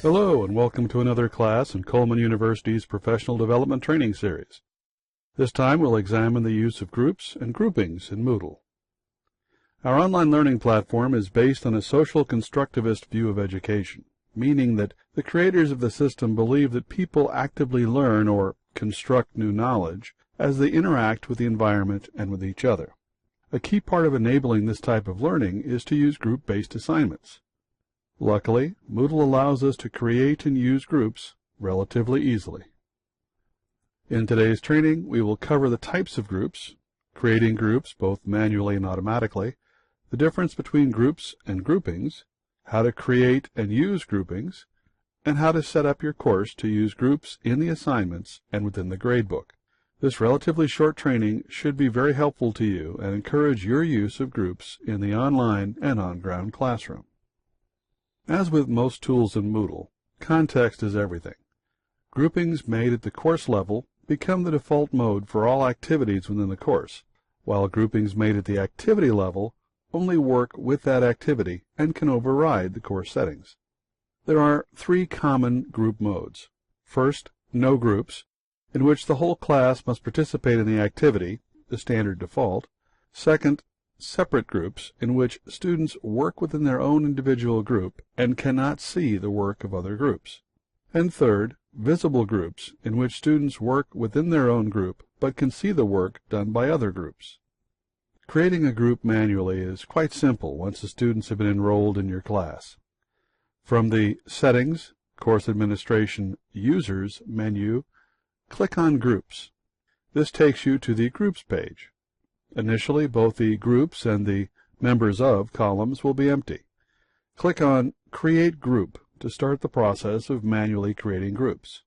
Hello, and welcome to another class in Coleman University's Professional Development Training Series. This time we'll examine the use of groups and groupings in Moodle. Our online learning platform is based on a social constructivist view of education, meaning that the creators of the system believe that people actively learn or construct new knowledge as they interact with the environment and with each other. A key part of enabling this type of learning is to use group-based assignments. Luckily, Moodle allows us to create and use groups relatively easily. In today's training, we will cover the types of groups, creating groups both manually and automatically, the difference between groups and groupings, how to create and use groupings, and how to set up your course to use groups in the assignments and within the gradebook. This relatively short training should be very helpful to you and encourage your use of groups in the online and on-ground classroom. As with most tools in Moodle, context is everything. Groupings made at the course level become the default mode for all activities within the course, while groupings made at the activity level only work with that activity and can override the course settings. There are three common group modes. First, no groups, in which the whole class must participate in the activity, the standard default. Second, separate groups, in which students work within their own individual group and cannot see the work of other groups. And third, visible groups, in which students work within their own group but can see the work done by other groups. Creating a group manually is quite simple once the students have been enrolled in your class. From the Settings, Course Administration, Users menu, click on Groups. This takes you to the Groups page. Initially, both the Groups and the Members Of columns will be empty. Click on Create Group to start the process of manually creating groups.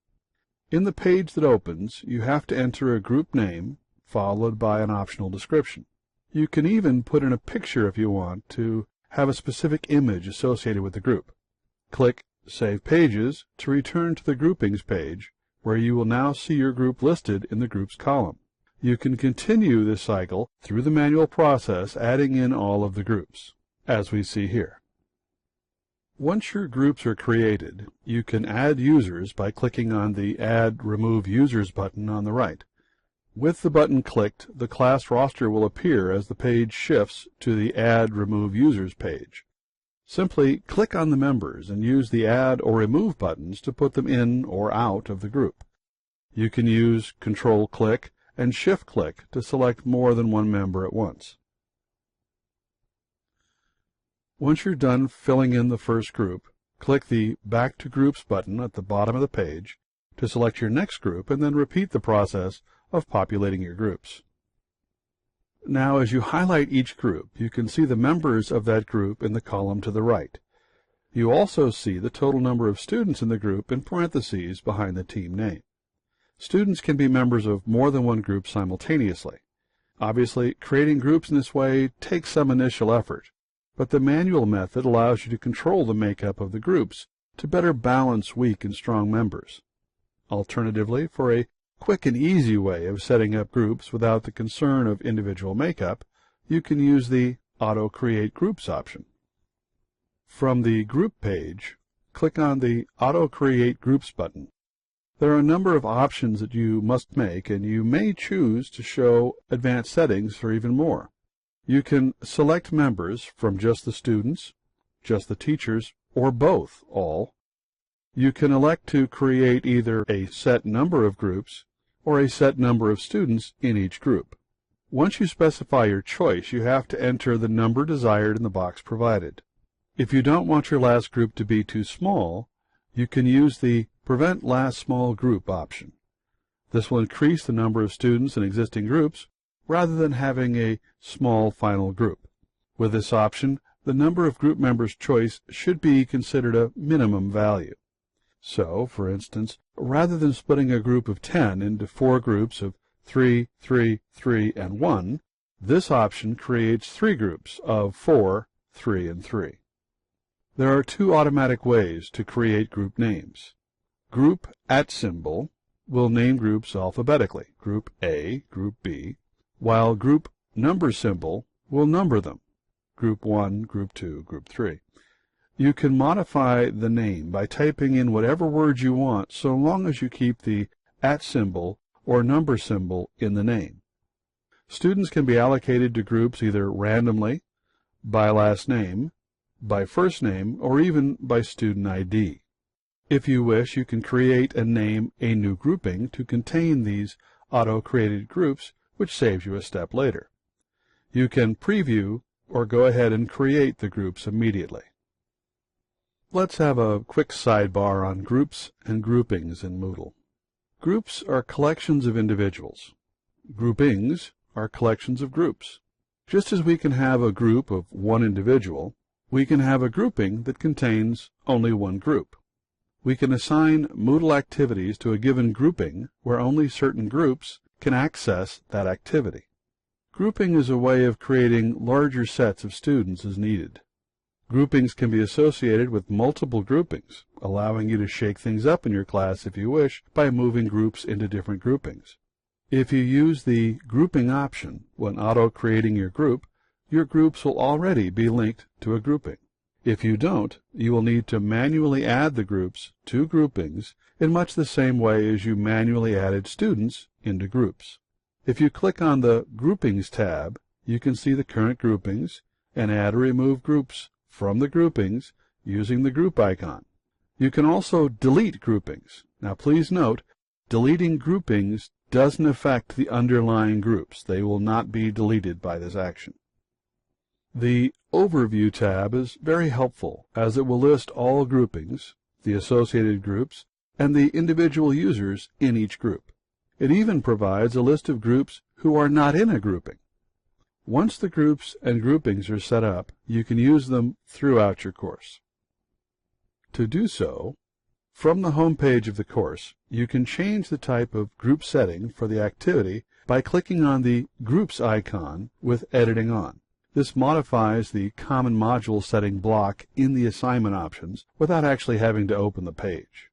In the page that opens, you have to enter a group name, followed by an optional description. You can even put in a picture if you want to have a specific image associated with the group. Click Save Pages to return to the Groupings page, where you will now see your group listed in the Groups column. You can continue this cycle through the manual process, adding in all of the groups, as we see here. Once your groups are created, you can add users by clicking on the Add Remove Users button on the right. With the button clicked, the class roster will appear as the page shifts to the Add Remove Users page. Simply click on the members and use the Add or Remove buttons to put them in or out of the group. You can use Control-click and Shift-click to select more than one member at once. Once you're done filling in the first group, click the Back to Groups button at the bottom of the page to select your next group, and then repeat the process of populating your groups. Now, as you highlight each group, you can see the members of that group in the column to the right. You also see the total number of students in the group in parentheses behind the team name. Students can be members of more than one group simultaneously. Obviously, creating groups in this way takes some initial effort, but the manual method allows you to control the makeup of the groups to better balance weak and strong members. Alternatively, for a quick and easy way of setting up groups without the concern of individual makeup, you can use the Auto Create Groups option. From the Group page, click on the Auto Create Groups button. There are a number of options that you must make, and you may choose to show advanced settings for even more. You can select members from just the students, just the teachers, or both, all. You can elect to create either a set number of groups or a set number of students in each group. Once you specify your choice, you have to enter the number desired in the box provided. If you don't want your last group to be too small, you can use the Prevent Last Small Group option. This will increase the number of students in existing groups rather than having a small final group. With this option, the number of group members' choice should be considered a minimum value. So, for instance, rather than splitting a group of 10 into 4 groups of 3, 3, 3, and 1, this option creates 3 groups of 4, 3, and 3. There are 2 automatic ways to create group names. Group @ will name groups alphabetically, Group A, Group B, while group number symbol will number them, group 1, group 2, group 3. You can modify the name by typing in whatever words you want, so long as you keep the @ symbol or number symbol in the name. Students can be allocated to groups either randomly, by last name, by first name, or even by student ID. If you wish, you can create and name a new grouping to contain these auto-created groups, which saves you a step later. You can preview or go ahead and create the groups immediately. Let's have a quick sidebar on groups and groupings in Moodle. Groups are collections of individuals. Groupings are collections of groups. Just as we can have a group of one individual, we can have a grouping that contains only one group. We can assign Moodle activities to a given grouping where only certain groups can access that activity. Grouping is a way of creating larger sets of students as needed. Groupings can be associated with multiple groupings, allowing you to shake things up in your class if you wish by moving groups into different groupings. If you use the grouping option when auto-creating your groups will already be linked to a grouping. If you don't, you will need to manually add the groups to groupings in much the same way as you manually added students into groups. If you click on the Groupings tab, you can see the current groupings and add or remove groups from the groupings using the group icon. You can also delete groupings. Now please note, deleting groupings doesn't affect the underlying groups. They will not be deleted by this action. The Overview tab is very helpful as it will list all groupings, the associated groups, and the individual users in each group. It even provides a list of groups who are not in a grouping. Once the groups and groupings are set up, you can use them throughout your course. To do so, from the home page of the course, you can change the type of group setting for the activity by clicking on the Groups icon with Editing On. This modifies the Common Module Setting block in the assignment options without actually having to open the page.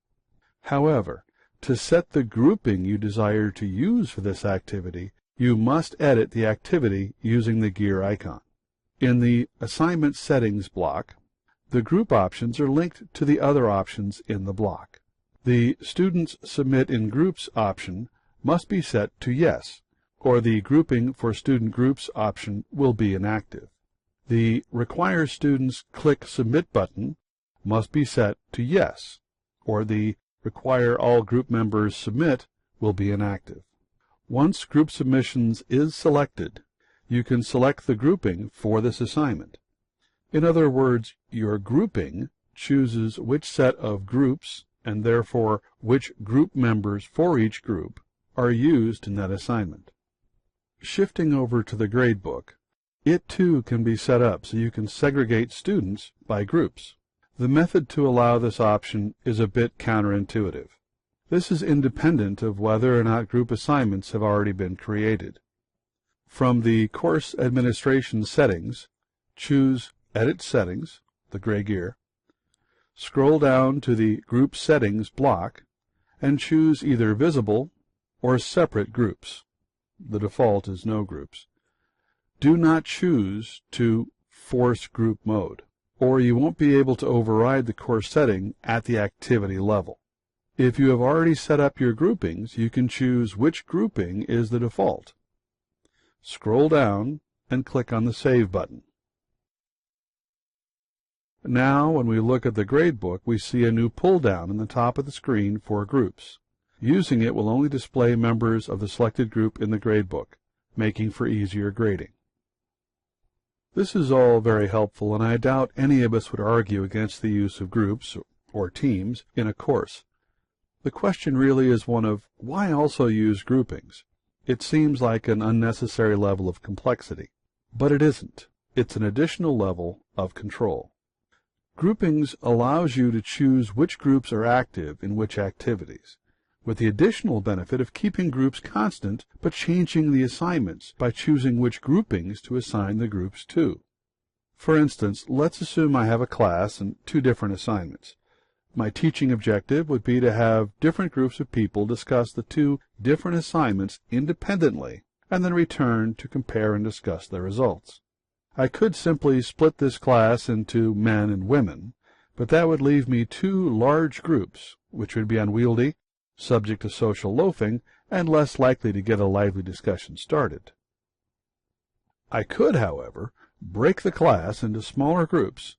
However, to set the grouping you desire to use for this activity, you must edit the activity using the gear icon. In the Assignment Settings block, the group options are linked to the other options in the block. The Students Submit in Groups option must be set to Yes, or the Grouping for Student Groups option will be inactive. The Require Students Click Submit button must be set to Yes, or the Require All Group Members Submit will be inactive. Once Group Submissions is selected, you can select the grouping for this assignment. In other words, your grouping chooses which set of groups, and therefore which group members for each group, are used in that assignment. Shifting over to the gradebook, it too can be set up so you can segregate students by groups. The method to allow this option is a bit counterintuitive. This is independent of whether or not group assignments have already been created. From the Course Administration Settings, choose Edit Settings, the gray gear, scroll down to the Group Settings block, and choose either Visible or Separate Groups. The default is no groups. Do not choose to force group mode, or you won't be able to override the course setting at the activity level. If you have already set up your groupings, you can choose which grouping is the default. Scroll down and click on the Save button. Now, when we look at the gradebook, we see a new pull-down in the top of the screen for groups. Using it will only display members of the selected group in the gradebook, making for easier grading. This is all very helpful, and I doubt any of us would argue against the use of groups or teams in a course. The question really is one of, why also use groupings? It seems like an unnecessary level of complexity, but it isn't. It's an additional level of control. Groupings allows you to choose which groups are active in which activities, with the additional benefit of keeping groups constant but changing the assignments by choosing which groupings to assign the groups to. For instance, let's assume I have a class and two different assignments. My teaching objective would be to have different groups of people discuss the two different assignments independently and then return to compare and discuss their results. I could simply split this class into men and women, but that would leave me two large groups, which would be unwieldy, subject to social loafing, and less likely to get a lively discussion started. I could, however, break the class into smaller groups,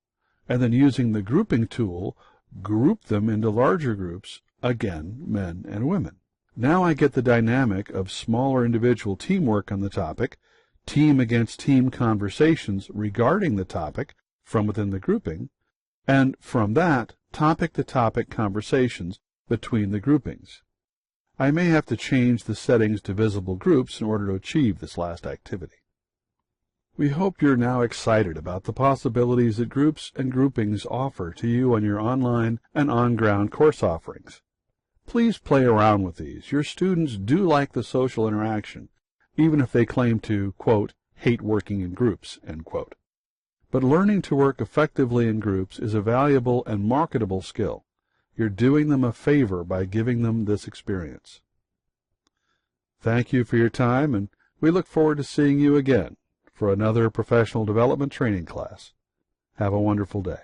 and then using the grouping tool, group them into larger groups, again, men and women. Now I get the dynamic of smaller individual teamwork on the topic, team against team conversations regarding the topic from within the grouping, and from that, topic-to-topic conversations between the groupings. I may have to change the settings to visible groups in order to achieve this last activity. We hope you're now excited about the possibilities that groups and groupings offer to you on your online and on-ground course offerings. Please play around with these. Your students do like the social interaction, even if they claim to, quote, hate working in groups, end quote. But learning to work effectively in groups is a valuable and marketable skill. You're doing them a favor by giving them this experience. Thank you for your time, and we look forward to seeing you again for another professional development training class. Have a wonderful day.